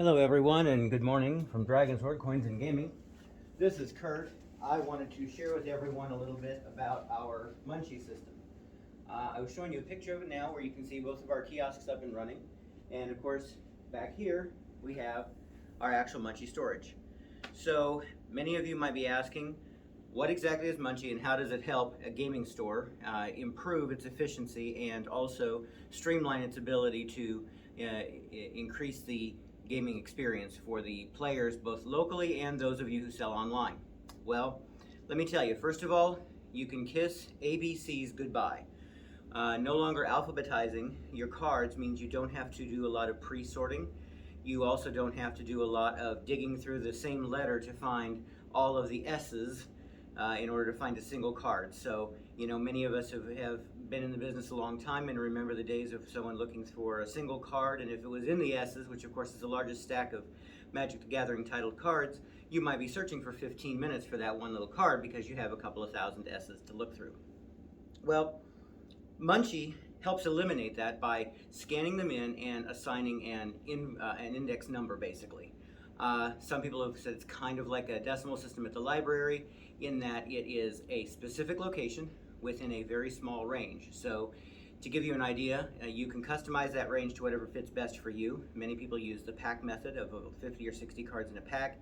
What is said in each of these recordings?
Hello everyone and good morning from Dragon's Horde Coins and Gaming. This is Kurt. I wanted to share with everyone a little bit about our Munchie system. I was showing you a picture of it now where you can see both of our kiosks up and running. And of course back here we have our actual Munchie storage. So many of you might be asking, what exactly is Munchie and how does it help a gaming store improve its efficiency and also streamline its ability to increase the gaming experience for the players both locally and those of you who sell online? Well, let me tell you, first of all, you can kiss ABC's goodbye. No longer alphabetizing your cards means you don't have to do a lot of pre-sorting. You also don't have to do a lot of digging through the same letter to find all of the S's in order to find a single card. So, you know, many of us have been in the business a long time and remember the days of someone looking for a single card, and if it was in the S's, which of course is the largest stack of Magic the Gathering titled cards, you might be searching for 15 minutes for that one little card because you have a couple of thousand S's to look through. Well, Munchie helps eliminate that by scanning them in and assigning an index number, basically. Some people have said it's kind of like a decimal system at the library in that it is a specific location within a very small range. So to give you an idea, you can customize that range to whatever fits best for you. Many people use the pack method of 50 or 60 cards in a pack.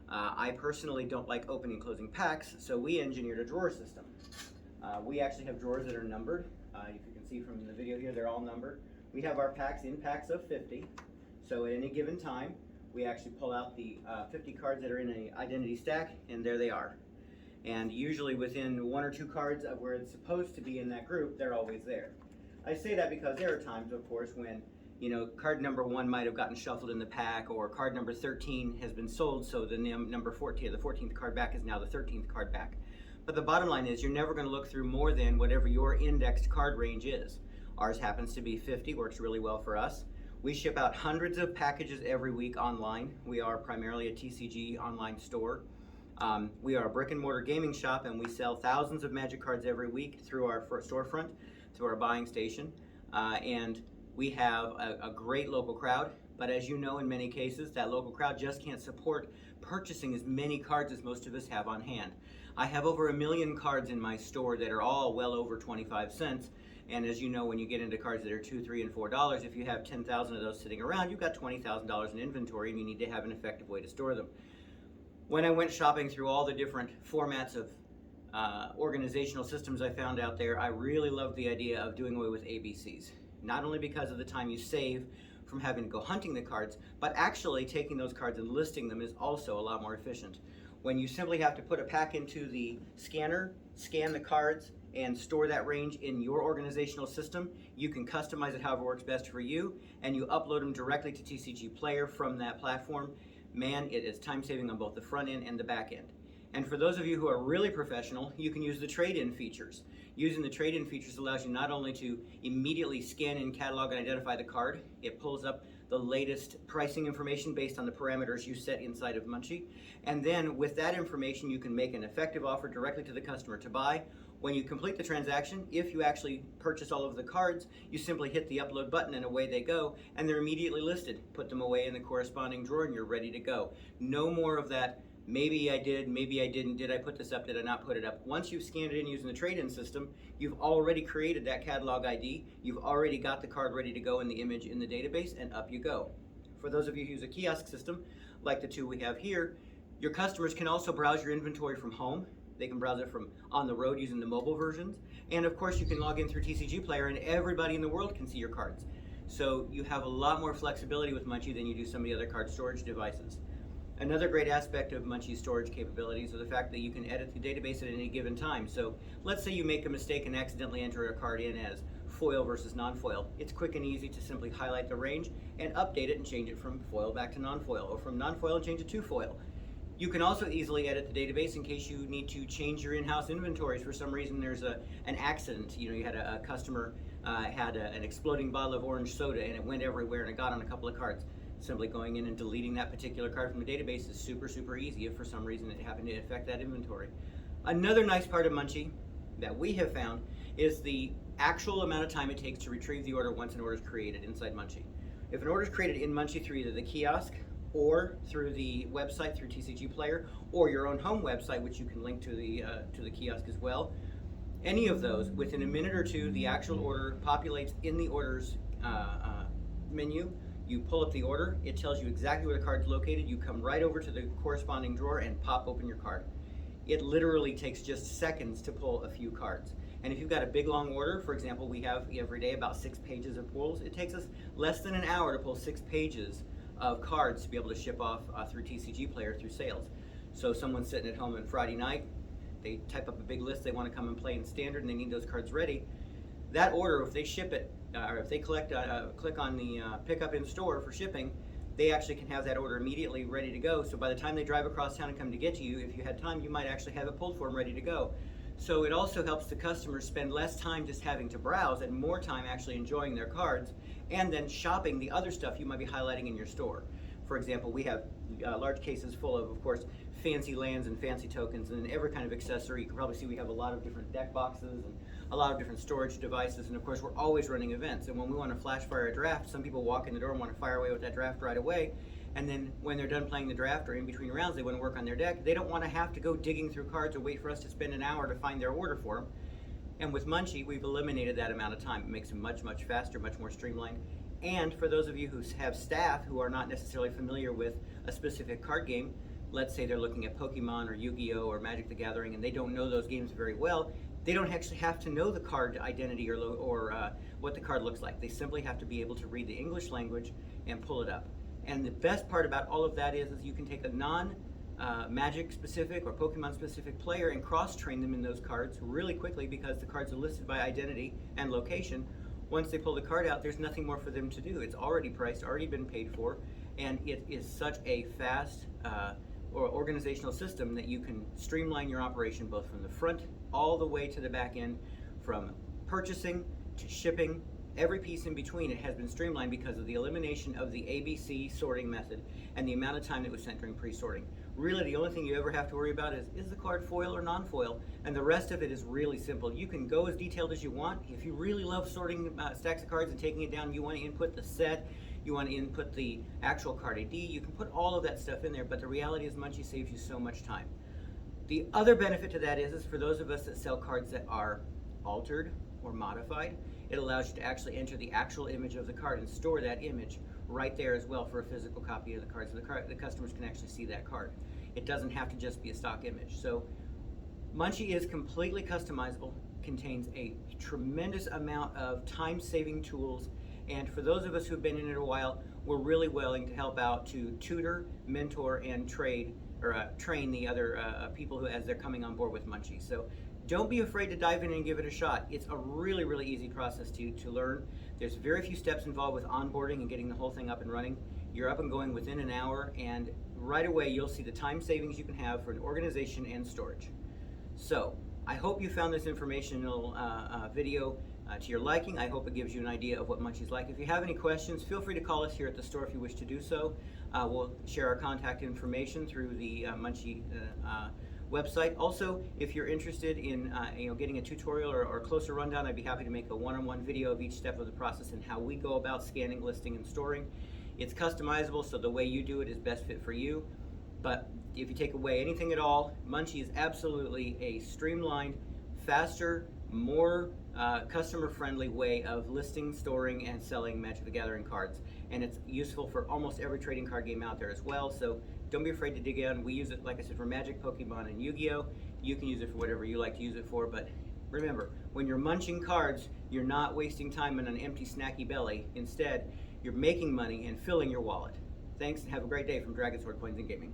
I personally don't like opening and closing packs, so we engineered a drawer system. We actually have drawers that are numbered. If you can see from the video here, they're all numbered. We have our packs in packs of 50. So at any given time, we actually pull out the 50 cards that are in an identity stack, and there they are. And usually within one or two cards of where it's supposed to be in that group, they're always there. I say that because there are times, of course, when card number 1 might have gotten shuffled in the pack, or card number 13 has been sold, so the number 14, the 14th card back is now the 13th card back. But the bottom line is you're never going to look through more than whatever your indexed card range is. Ours happens to be 50, works really well for us. We ship out hundreds of packages every week online. We are primarily a TCG online store. We are a brick and mortar gaming shop, and we sell thousands of Magic cards every week through our storefront, through our buying station. And we have a great local crowd, but as you know, in many cases, that local crowd just can't support purchasing as many cards as most of us have on hand. I have over 1 million cards in my store that are all well over 25 cents. And as you know, when you get into cards that are $2, $3, and $4, if you have 10,000 of those sitting around, you've got $20,000 in inventory, and you need to have an effective way to store them. When I went shopping through all the different formats of organizational systems I found out there, I really loved the idea of doing away with ABCs. Not only because of the time you save from having to go hunting the cards, but actually taking those cards and listing them is also a lot more efficient. When you simply have to put a pack into the scanner, scan the cards, and store that range in your organizational system, you can customize it however works best for you, and you upload them directly to TCG Player from that platform. Man, it is time saving on both the front end and the back end. And for those of you who are really professional, you can use the trade-in features. Using the trade-in features allows you not only to immediately scan in, catalog, and identify the card, it pulls up the latest pricing information based on the parameters you set inside of Munchie. And then with that information, you can make an effective offer directly to the customer to buy. When you complete the transaction, if you actually purchase all of the cards, you simply hit the upload button and away they go, and they're immediately listed. Put them away in the corresponding drawer and you're ready to go. No more of that, maybe I did, maybe I didn't, did I put this up, did I not put it up? Once you've scanned it in using the trade-in system, you've already created that catalog ID, you've already got the card ready to go in the image in the database, and up you go. For those of you who use a kiosk system, like the two we have here, your customers can also browse your inventory from home. They can browse it from on the road using the mobile versions. And of course you can log in through TCG Player and everybody in the world can see your cards. So you have a lot more flexibility with Munchie than you do some of the other card storage devices. Another great aspect of Munchie's storage capabilities is the fact that you can edit the database at any given time. So let's say you make a mistake and accidentally enter a card in as foil versus non-foil. It's quick and easy to simply highlight the range and update it and change it from foil back to non-foil, or from non-foil and change it to foil. You can also easily edit the database in case you need to change your in-house inventories. For some reason there's an accident. You had a customer had an exploding bottle of orange soda and it went everywhere and it got on a couple of cards. Simply going in and deleting that particular card from the database is super easy if for some reason it happened to affect that inventory. Another nice part of Munchie that we have found is the actual amount of time it takes to retrieve the order once an order is created inside Munchie. If an order is created in Munchie through either the kiosk or through the website through TCG Player, or your own home website, which you can link to the kiosk as well. Any of those, within a minute or two, the actual order populates in the orders menu. You pull up the order, it tells you exactly where the card's located. You come right over to the corresponding drawer and pop open your card. It literally takes just seconds to pull a few cards. And if you've got a big long order, for example, we have every day about 6 pages of pulls, it takes us less than an hour to pull 6 pages of cards to be able to ship off through TCG Player through sales. So someone's sitting at home on Friday night, they type up a big list they want to come and play in Standard and they need those cards ready. That order, if they ship it, or if they click on the pick up in store for shipping, they actually can have that order immediately ready to go. So by the time they drive across town and come to get to you, if you had time, you might actually have it pulled for them ready to go. So it also helps the customers spend less time just having to browse and more time actually enjoying their cards and then shopping the other stuff you might be highlighting in your store. For example, we have large cases full of course, fancy lands and fancy tokens and every kind of accessory. You can probably see we have a lot of different deck boxes and a lot of different storage devices, and of course we're always running events. And when we want to flash fire a draft, some people walk in the door and want to fire away with that draft right away. And then when they're done playing the draft or in between rounds, they want to work on their deck. They don't want to have to go digging through cards or wait for us to spend an hour to find their order for them. And with Munchie, we've eliminated that amount of time. It makes it much, much faster, much more streamlined. And for those of you who have staff who are not necessarily familiar with a specific card game, let's say they're looking at Pokemon or Yu-Gi-Oh or Magic the Gathering and they don't know those games very well, they don't actually have to know the card identity or what the card looks like. They simply have to be able to read the English language and pull it up. And the best part about all of that is you can take a non-Magic specific or Pokemon specific player and cross-train them in those cards really quickly because the cards are listed by identity and location. Once they pull the card out, there's nothing more for them to do. It's already priced, already been paid for, and it is such a fast or organizational system that you can streamline your operation both from the front all the way to the back end, from purchasing to shipping. Every piece in between, it has been streamlined because of the elimination of the ABC sorting method and the amount of time that was spent during pre-sorting. Really, the only thing you ever have to worry about is the card foil or non-foil, and the rest of it is really simple. You can go as detailed as you want. If you really love sorting stacks of cards and taking it down, you want to input the set, you want to input the actual card ID, you can put all of that stuff in there, but the reality is Munchie saves you so much time. The other benefit to that is for those of us that sell cards that are altered or modified, it allows you to actually enter the actual image of the card and store that image right there as well for a physical copy of the card, so the customers can actually see that card. It doesn't have to just be a stock image. So Munchie is completely customizable, contains a tremendous amount of time-saving tools, and for those of us who've been in it a while, we're really willing to help out to tutor, mentor, and train the other people who as they're coming on board with Munchie. So don't be afraid to dive in and give it a shot. It's a really, really easy process to learn. There's very few steps involved with onboarding and getting the whole thing up and running. You're up and going within an hour, and right away you'll see the time savings you can have for an organization and storage. So I hope you found this informational video to your liking. I hope it gives you an idea of what Munchie's like. If you have any questions, feel free to call us here at the store if you wish to do so. We'll share our contact information through the Munchie website. Also, if you're interested in getting a tutorial or closer rundown, I'd be happy to make a one-on-one video of each step of the process and how we go about scanning, listing, and storing. It's customizable, so the way you do it is best fit for you. But if you take away anything at all, Munchie is absolutely a streamlined, faster, more customer-friendly way of listing, storing, and selling Magic the Gathering cards. And it's useful for almost every trading card game out there as well, so don't be afraid to dig in. We use it, like I said, for Magic, Pokemon, and Yu-Gi-Oh! You can use it for whatever you like to use it for, but remember, when you're munching cards, you're not wasting time on an empty, snacky belly. Instead, you're making money and filling your wallet. Thanks, and have a great day from Dragon Sword Coins and Gaming.